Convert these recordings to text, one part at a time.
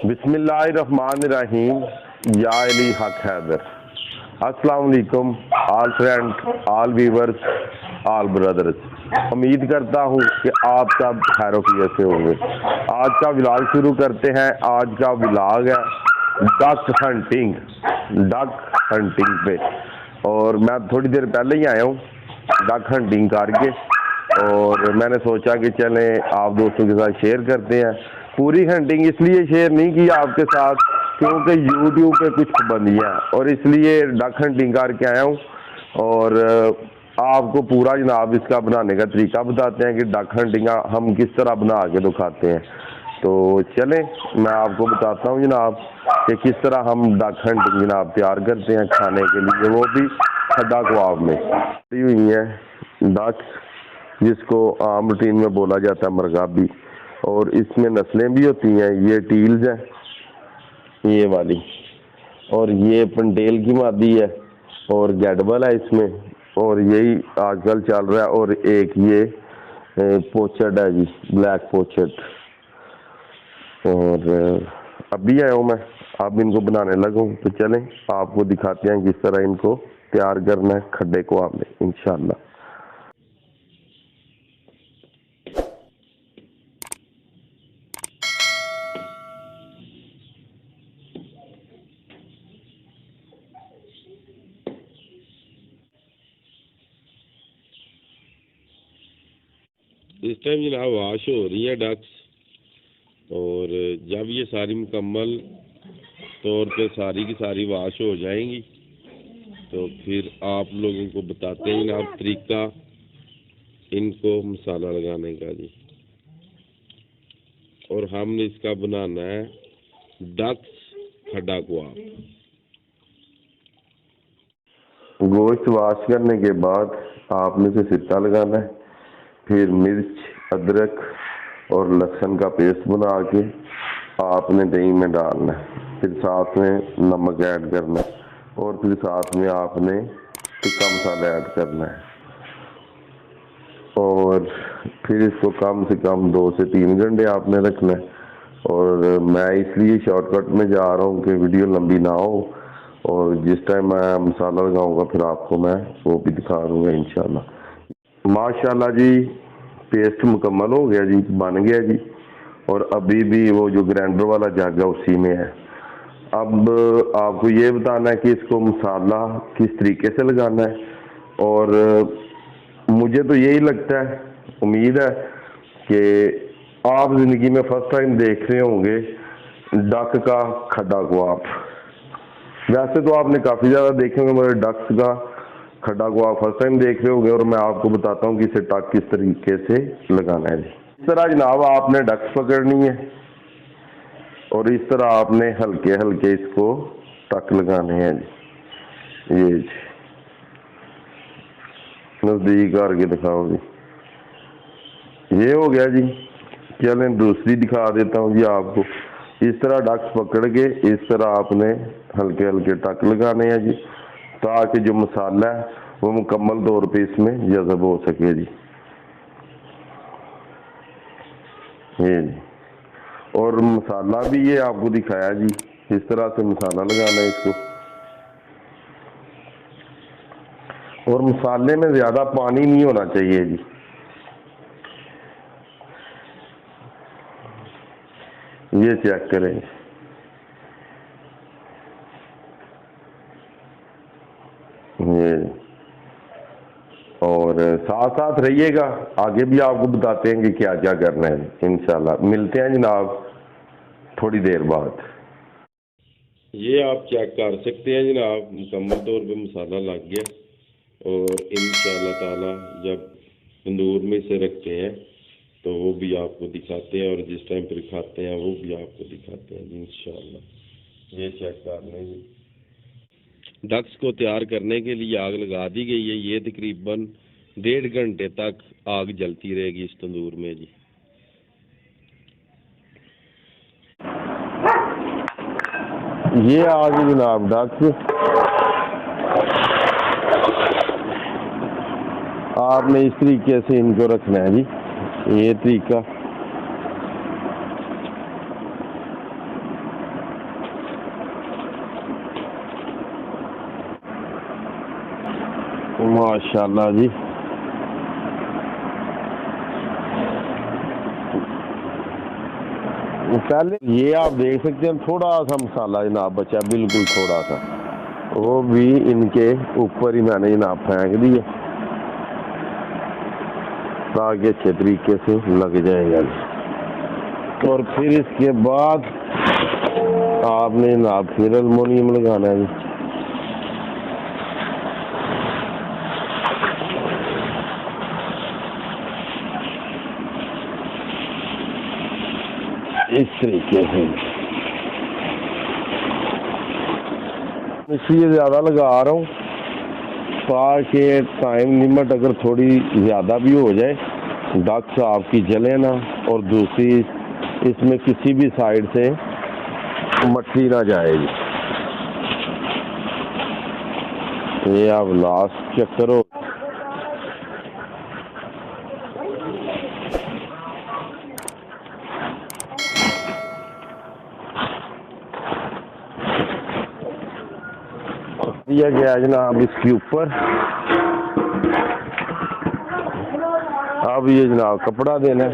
बिस्मिल्लाहिर्रहमानिर्रहीम। या अली हक हैदर। अस्सलाम वालेकुम all friend, all viewers, all brothers. उम्मीद करता हूँ कि आप सब खैरियत से होंगे। आज का व्लॉग शुरू करते हैं। आज का व्लॉग है डक हंटिंग, पे। और मैं थोड़ी देर पहले ही आया हूँ डक हंटिंग करके, और मैंने सोचा कि चलें आप दोस्तों के साथ शेयर करते हैं। पूरी हंटिंग इसलिए शेयर नहीं की आपके साथ क्योंकि यूट्यूब पे कुछ पाबंदियाँ, और इसलिए डक हंटिंग करके आया हूँ। और आपको पूरा जनाब इसका बनाने का तरीका बताते हैं कि डक हंटिंग हम किस तरह बना के दिखाते हैं। तो चलें मैं आपको बताता हूँ जनाब कि किस तरह हम डक हंटिंग जनाब तैयार करते हैं खाने के लिए, वो भी खड्डा कबाब में। हुई है डक, जिसको आम रूटीन में बोला जाता है मरगाबी, और इसमें नस्लें भी होती हैं। ये टील्स हैं ये वाली, और ये पंटेल की मादी है, और गैडबल है इसमें, और यही आजकल चल रहा है। और एक ये पोचर्ड है जी, ब्लैक पोचर्ड। और अभी आया हूँ मैं, अब इनको बनाने लगा हूँ। तो चलें आपको दिखाते हैं किस तरह इनको तैयार करना है खड्डे को आपने इंशाल्लाह। इस टाइम जनाब वाश हो रही है डक्स, और जब ये सारी मुकम्मल तौर पे सारी की सारी वाश हो जाएंगी तो फिर आप लोगों को बताते हैं जनाब तरीका इनको मसाला लगाने का जी। और हमने इसका बनाना है डक्स खड्डा कबाब। गोश्त वाश करने के बाद आपने इसे सिट्टा लगाना है, फिर मिर्च, अदरक और लहसुन का पेस्ट बना के आपने दही में डालना है, फिर साथ में नमक ऐड करना है, और फिर साथ में आपने टिक्का मसाला ऐड करना है। और फिर इसको कम से कम 2 से 3 घंटे आपने रखना है। और मैं इसलिए शॉर्टकट में जा रहा हूँ कि वीडियो लंबी ना हो, और जिस टाइम मैं मसाला लगाऊंगा फिर आपको मैं वो भी दिखा दूंगा इंशाल्लाह। माशाल्लाह जी पेस्ट मुकम्मल हो गया जी, बन गया जी। और अभी भी वो जो ग्राइंडर वाला जग है उसी में है। अब आपको ये बताना है कि इसको मसाला किस तरीके से लगाना है। और मुझे तो यही लगता है, उम्मीद है कि आप जिंदगी में फर्स्ट टाइम देख रहे होंगे डक का खड्डा कबाब। वैसे तो आपने काफ़ी ज़्यादा देखे होंगे मगर डक्स का खड्डा कबाब फर्स्ट टाइम देख रहे होंगे। और मैं आपको बताता हूँ कि इसे टक किस तरीके से लगाना है जी। इस तरह जनाब आपने डक्स पकड़नी है, और इस तरह आपने हल्के हल्के इसको टक लगाने हैं जी। ये जी नजदीक करके दिखाओ जी, ये हो गया जी। चलें दूसरी दिखा देता हूँ जी आपको। इस तरह डक्स पकड़ के इस तरह आपने हल्के हल्के टक लगाने हैं जी, ताकि जो मसाला है वो मुकम्मल तौर पे इसमें जज़ब हो सके जी। ये जी, और मसाला भी ये आपको दिखाया जी, इस तरह से मसाला लगाना है इसको। और मसाले में ज़्यादा पानी नहीं होना चाहिए जी। ये चेक करें ये। और साथ साथ रहिएगा, आगे भी आपको बताते हैं कि क्या क्या करना है इंशाल्लाह। मिलते हैं जनाब थोड़ी देर बाद। ये आप चेक कर सकते हैं जनाब, मुकम्मल तौर पे मसाला लग गया। और इंशाल्लाह ताला जब तंदूर में से रखते हैं तो वो भी आपको दिखाते हैं, और जिस टाइम पर खाते हैं वो भी आपको दिखाते हैं इंशाल्लाह। ये चेक कर लें जी। डक्स को तैयार करने के लिए आग लगा दी गई है। ये तकरीबन 1.5 घंटे तक आग जलती रहेगी इस तंदूर में जी। ये आग जनाब डक्स आपने इस तरीके से इनको रखना है जी। ये तरीका माशाल्लाह जी। पहले ये आप देख सकते हैं थोड़ा सा मसाला जनाब बचा, बिल्कुल थोड़ा सा, वो भी इनके ऊपर ही मैंने जनाब फेंक दिया ताकि अच्छे तरीके से लग जाएगा। और फिर इसके बाद आपने जनाब फिर एल्युमिनियम लगाना है जी। इस तरीके से इसलिए ज़्यादा लगा रहा हूँ ताकि टाइम लिमिट अगर थोड़ी ज़्यादा भी हो जाए डक्स आपकी जले ना, और दूसरी इसमें किसी भी साइड से मट्टी ना जाएगी। ये अब लास्ट चेक करो। दिया गया जनाब इसके ऊपर। अब ये जनाब कपड़ा देना है।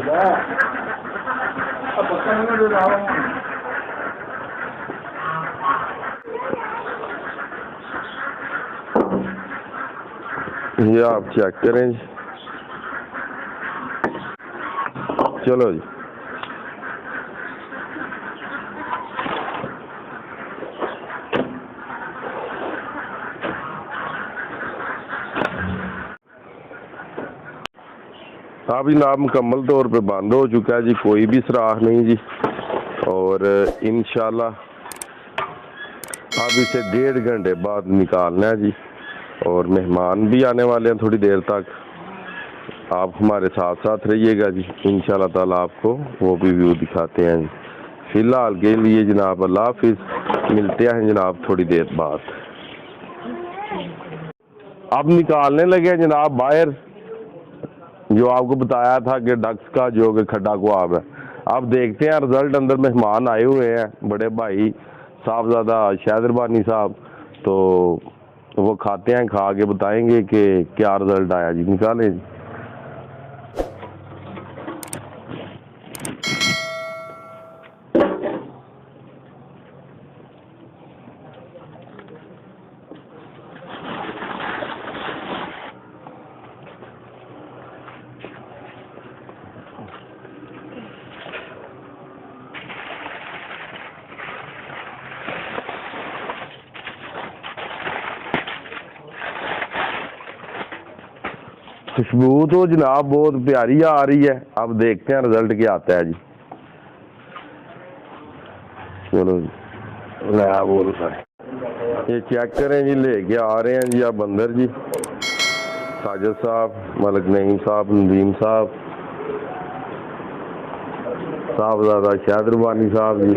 ये आप चेक करें। चलो जी, अब जनाब मुकम्मल तौर पे बंद हो चुका है जी, कोई भी सुराख नहीं जी। और इंशाल्लाह अब इसे 1.5 घंटे बाद निकालना है जी। और मेहमान भी आने वाले हैं थोड़ी देर तक, आप हमारे साथ साथ रहिएगा जी। इंशाल्लाह ताला आपको वो भी व्यू दिखाते हैं जी। फिलहाल के लिए जनाब अल्लाह हाफिज़, मिलते हैं जनाब थोड़ी देर बाद। अब निकालने लगे जनाब बाहर, जो आपको बताया था कि डक्स का जो कि खड्डा कुआब है। अब देखते हैं रिजल्ट। अंदर मेहमान आए हुए हैं, बड़े भाई साहबजादा शहदरबानी साहब, तो वो खाते हैं, खा के बताएंगे कि क्या रिजल्ट आया जी। निकालें जी। खुशबू तो जनाब बहुत प्यारी आ रही है। अब देखते हैं रिजल्ट क्या आता है जी। चलो जी, बोल ये चेक करें जी। लेके आ रहे हैं जी अब अंदर जी साजिद साहब, मलिक नईम साहब, नदीम साहब, साहबजादा शहदरबानी साहब जी।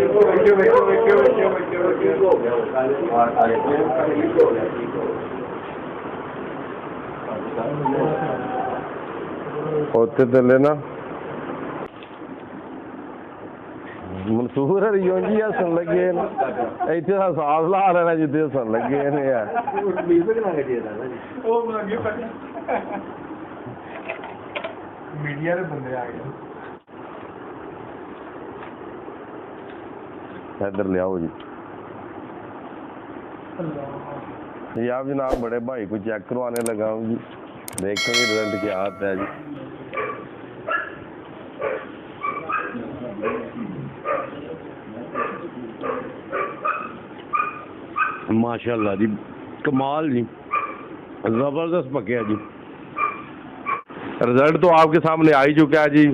ਉੱਥੇ ਥੱਲੇ ਨਾ ਮਨਸੂਰ ਹਰੀਓ ਜੀ ਹੱਸਣ ਲੱਗੇ ਨੇ, ਇੱਥੇ ਤਾਂ ਸਾਹ ਲਾ ਲੈਣਾ ਜਿੱਥੇ ਹੱਸਣ ਲੱਗੇ ਨੇ ਯਾਰ। मीडिया ਦੇ ਬੰਦੇ ਆ ਗਏ। इधर ले आओ जी। ये आप जनाब बड़े भाई को चेक करवाने लगा हूँ जी, देखते हैं रिजल्ट क्या आता है जी। माशाल्लाह जी, कमाल जी, जबरदस्त पकया जी। रिजल्ट तो आपके सामने आ ही चुका है जी।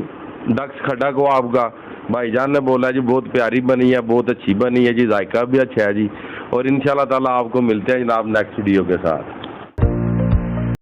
डक्स खड्डा को आपका भाईजान ने बोला जी बहुत प्यारी बनी है, बहुत अच्छी बनी है जी, जायका भी अच्छा है जी। और इंशाल्लाह ताला आपको मिलते हैं जनाब नेक्स्ट वीडियो के साथ।